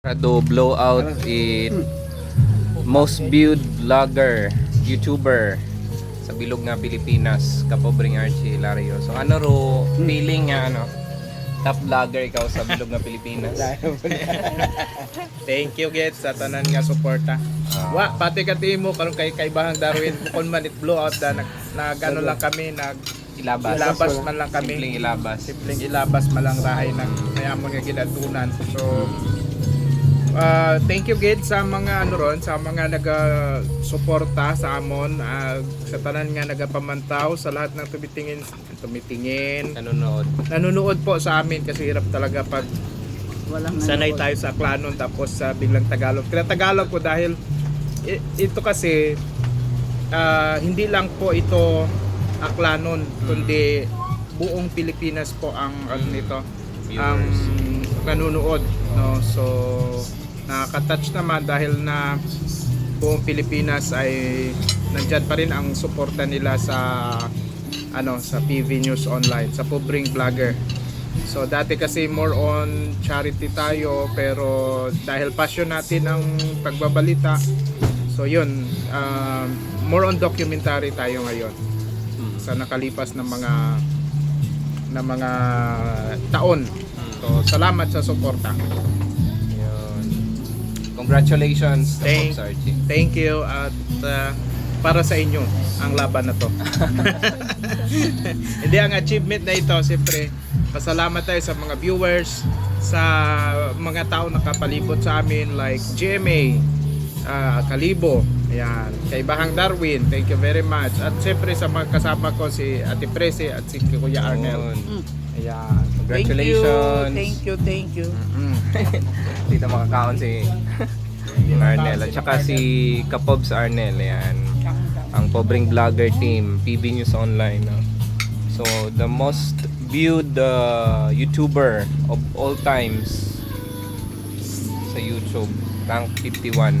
To blow out it most viewed vlogger, YouTuber sa bilog nga Pilipinas, kapobring Archie Hilario. So ano ro feeling nga top vlogger ikaw sa bilog nga Pilipinas? Thank you Gets sa tanan nga suporta. Wa pati katimo karon kay kaibahang Darwin kun man it blow out da nagano lang kami ilabas man lang kami. Simpleng ilabas man lang rahay nang mayamon nga gidatunan. So thank you Gid sa mga sa mga naga-suporta sa amon, sa tanan nga nagapamantaw, sa lahat ng tumitingin nanonood po sa amin, kasi hirap talaga pag sanay tayo sa Aklanon tapos sa biglang Tagalog. Tagalog ko dahil ito kasi hindi lang po ito Aklanon, kundi buong Pilipinas po ang nito ang nanonood, no? So nakaka-touch naman dahil na buong Pilipinas ay nandyan pa rin ang suporta nila sa sa PV News Online, sa Pobring Vlogger. So dati kasi more on charity tayo, pero dahil passion natin ang pagbabalita, so yun, more on documentary tayo ngayon sa nakalipas ng mga taon. So salamat sa suporta. Congratulations. Thank you, at para sa inyo ang laban na to. Hindi, ang achievement na ito, siyempre pasalamat tayo sa mga viewers, sa mga tao nakapalibot sa amin like GMA, Kalibo, ayan, kay Bahang Darwin, thank you very much, at siyempre sa mga kasama ko si Ate Prese at si Kuya Arnel. Ayan, congratulations. Thank you. Dito makakaon si Arnel at saka si Kapobs Arnel. Ayan, ang Pobring Vlogger team, PV News Online, no? So the most viewed YouTuber of all times sa YouTube, rank 51.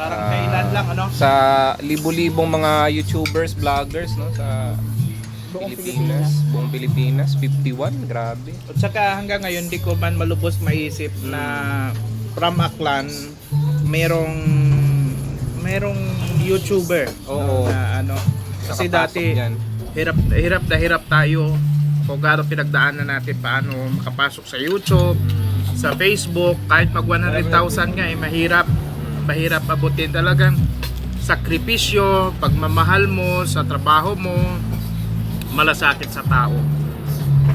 Parang kailan lang sa libo-libong mga YouTubers, vloggers, no, sa buong Pilipinas, 51, grabe. At saka hanggang ngayon di ko man malubos maisip na from Aklan merong YouTuber. Oo. Na kasi Nakapasok dati dyan. hirap tayo kung gaano pinagdaanan natin paano makapasok sa YouTube, sa Facebook, kahit mag 100,000 nga mahirap abutin. Talagang sakripisyo, pagmamahal mo sa trabaho mo, malasakit sa tao,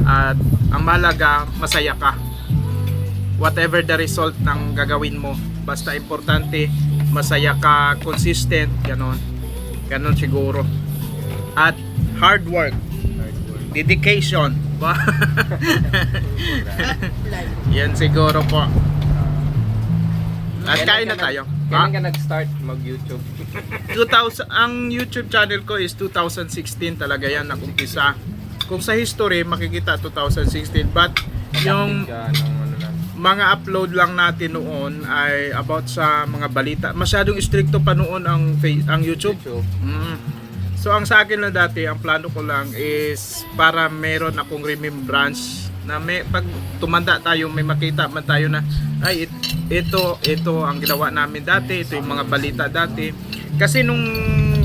at ang mahalaga masaya ka whatever the result ng gagawin mo, basta importante masaya ka, consistent, ganon siguro, at hard work, dedication. Yan siguro po. At kain na tayo. Kailan ka nag-start mag-YouTube? Ang YouTube channel ko is 2016 talaga yan nakumpisa. Kung sa history makikita 2016, but yung mga upload lang natin noon ay about sa mga balita. Masyadong stricto pa noon ang YouTube. So ang sa akin na dati, ang plano ko lang is para meron akong remembrance na pag tumanda tayo, may makita man tayo na ay ito ang ginawa namin dati, ito yung mga balita dati. Kasi nung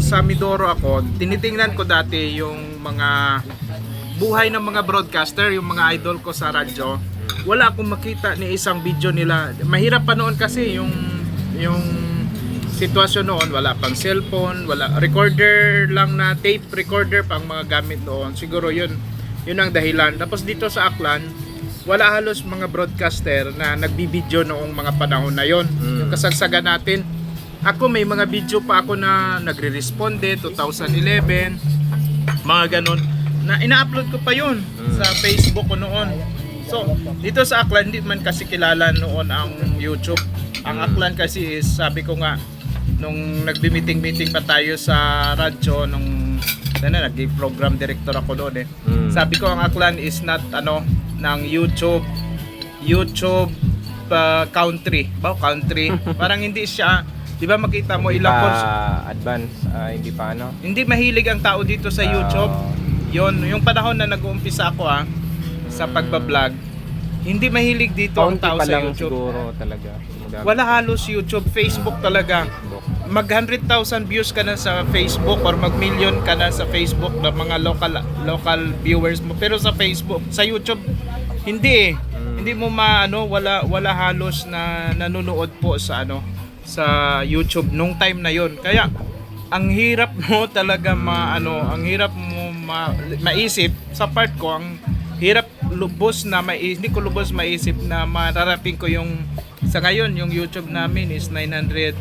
sa Mindoro ako, tinitingnan ko dati yung mga buhay ng mga broadcaster, yung mga idol ko sa radyo. Wala akong makita ni isang video nila. Mahirap pa noon kasi yung sitwasyon noon, wala pang cellphone, wala recorder lang, na tape recorder pang mga gamit noon. Siguro yun ang dahilan. Tapos dito sa Aklan, wala halos mga broadcaster na nagbibideo noong mga panahon na yon. Yung kasagsagan natin. Ako may mga video pa ako na nagre-responde 2011, mga ganon, na ina-upload ko pa yun sa Facebook ko noon. So dito sa Aklan, hindi man kasi kilala noon ang YouTube. Ang Aklan kasi is, sabi ko nga, nung nagbi-meeting pa tayo sa radyo, nung nag-program director ako doon sabi ko, ang Aklan is not ng YouTube country parang hindi siya, di ba, makita mo ilang advance, hindi pa hindi mahilig ang tao dito sa YouTube. Yung panahon na nag-uumpisa ako sa pagbablog, Hindi mahilig dito ang Kaunti tao pa sa lang YouTube. siguro talaga. Wala halos YouTube, Facebook talaga. Facebook. Mag 100,000 views ka na sa Facebook or mag million ka na sa Facebook na mga local viewers mo. Pero sa Facebook, sa YouTube hindi eh. Hindi mo wala halos na nanonood po sa sa YouTube nung time na yon. Kaya ang hirap mo talaga ang hirap mo maisip sa part ko, ang hirap lubos na hindi ko lubos maisip na mararating ko yung sa ngayon yung YouTube namin is 900,000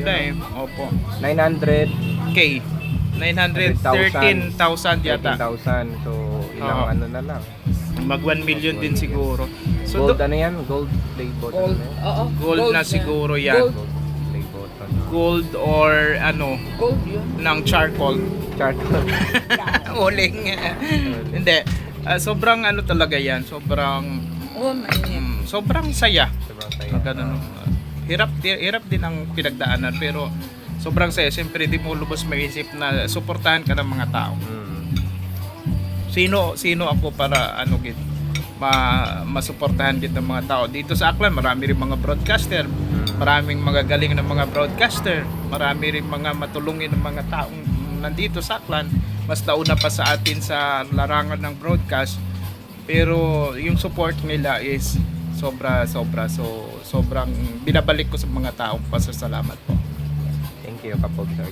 na eh. Opo. 900 K. 913,000 yata. 13,000. So, ilang Oo. na lang. Mag 1 million din siguro. So Gold ano yan? Gold play button. Gold. Oo. gold na siguro yan. Gold. Gold play button. Gold or Gold yun. ng charcoal. Charcoal. Uling. Hindi. Sobrang talaga yan. Sobrang Oo, mainit. sobrang saya. Sobrang saya. Ganun. Hirap din ang pinagdaanan pero sobrang saya. Siyempre di mo lubos maisip na suportahan ka ng mga tao. Sino ako para masuportahan din ng mga tao. Dito sa Aklan, marami rin mga broadcaster. Maraming magagaling ng mga broadcaster. Marami rin mga matulungin ng mga taong nandito sa Aklan. Mas nauna pa sa atin sa larangan ng broadcast. Pero yung support nila is sobra. So, sobrang binabalik ko sa mga taong pasasalamat po. Thank you, Kapog Sir.